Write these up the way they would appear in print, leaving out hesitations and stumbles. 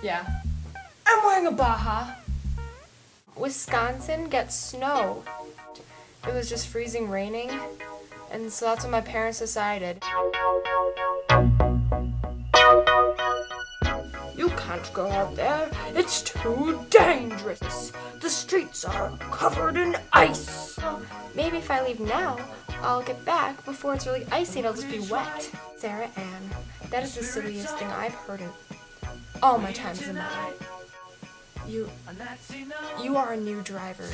Yeah. I'm wearing a Baja. Wisconsin gets snow. It was just freezing raining, and so that's what my parents decided. You can't go out there. It's too dangerous. The streets are covered in ice. Well, maybe if I leave now, I'll get back before it's really icy and I'll just be wet. Sarah Ann, that is the silliest thing I've heard in all my time as a mother. You are a new driver.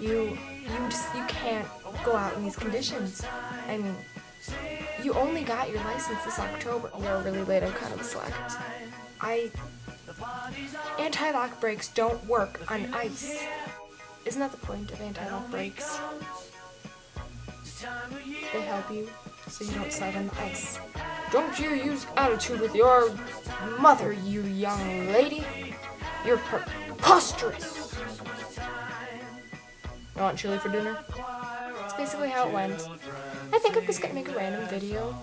You can't go out in these conditions. I mean, you only got your license this October. You're really late. I'm kind of a slacker. Anti-lock brakes don't work on ice. Isn't that the point of anti-lock brakes? They help you so you don't slide on the ice. Don't you use attitude with your mother, you young lady. You're preposterous. You want chili for dinner? That's basically how it went. I think I'm just gonna make a random video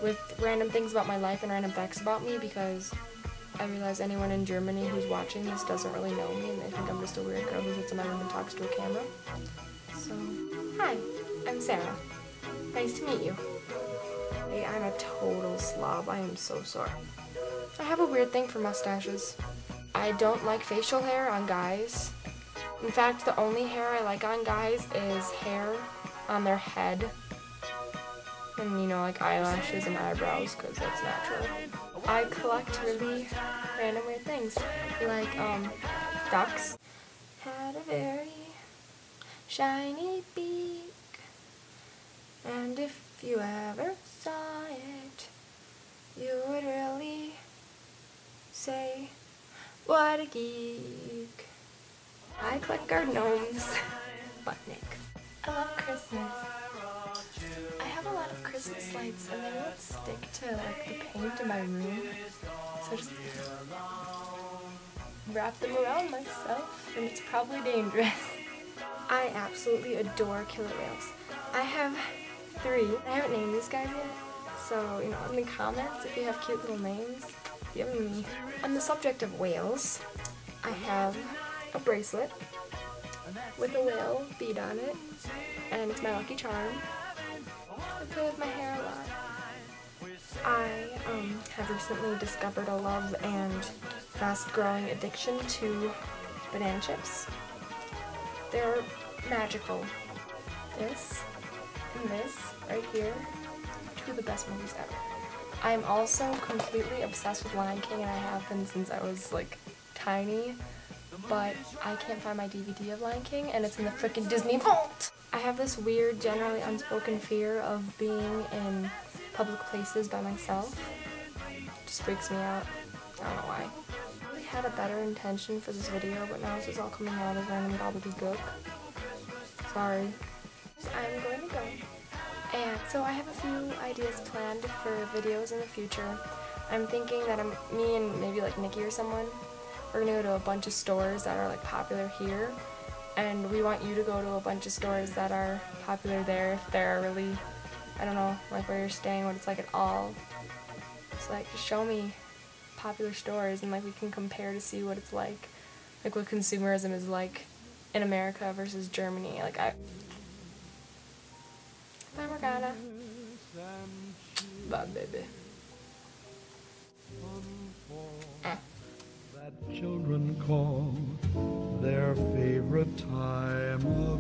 with random things about my life and random facts about me because I realize anyone in Germany who's watching this doesn't really know me and they think I'm just a weird girl who sits in my room and talks to a camera. So, hi, I'm Sarah. Nice to meet you. Hey, I'm a total slob. I am so sorry. I have a weird thing for mustaches. I don't like facial hair on guys. In fact, the only hair I like on guys is hair on their head. And, you know, like eyelashes and eyebrows, because that's natural. I collect really random weird things, like, ducks. Had a very shiny beak, and if you ever saw it, you would really say, what a geek. I collect garden gnomes. Butnick. I love Christmas. I have a lot of Christmas lights and they won't stick to like the paint in my room, so I just wrap them around myself, and it's probably dangerous. I absolutely adore killer whales. I have 3. I haven't named these guys yet, so you know, in the comments if you have cute little names, give me. On the subject of whales, I have a bracelet with a whale bead on it, and it's my lucky charm. I play with my hair a lot. I have recently discovered a love and fast-growing addiction to banana chips. They're magical. This and this right here, 2 of the best movies ever. I'm also completely obsessed with Lion King, and I have been since I was like tiny, but I can't find my DVD of Lion King, and it's in the frickin' Disney vault! I have this weird, generally unspoken fear of being in public places by myself. It just freaks me out. I don't know why. I really had a better intention for this video, but now it's just all coming out as random gobbledygook. Sorry. I'm going to go. And so I have a few ideas planned for videos in the future. I'm thinking that me and maybe like Nikki or someone, we're gonna go to a bunch of stores that are like popular here, and we want you to go to a bunch of stores that are popular there if they're really, I don't know, like where you're staying, what it's like at all. So like just show me popular stores and like we can compare to see what it's like what consumerism is like in America versus Germany. Like Bye Morgana. Bye baby. That children call their favorite time of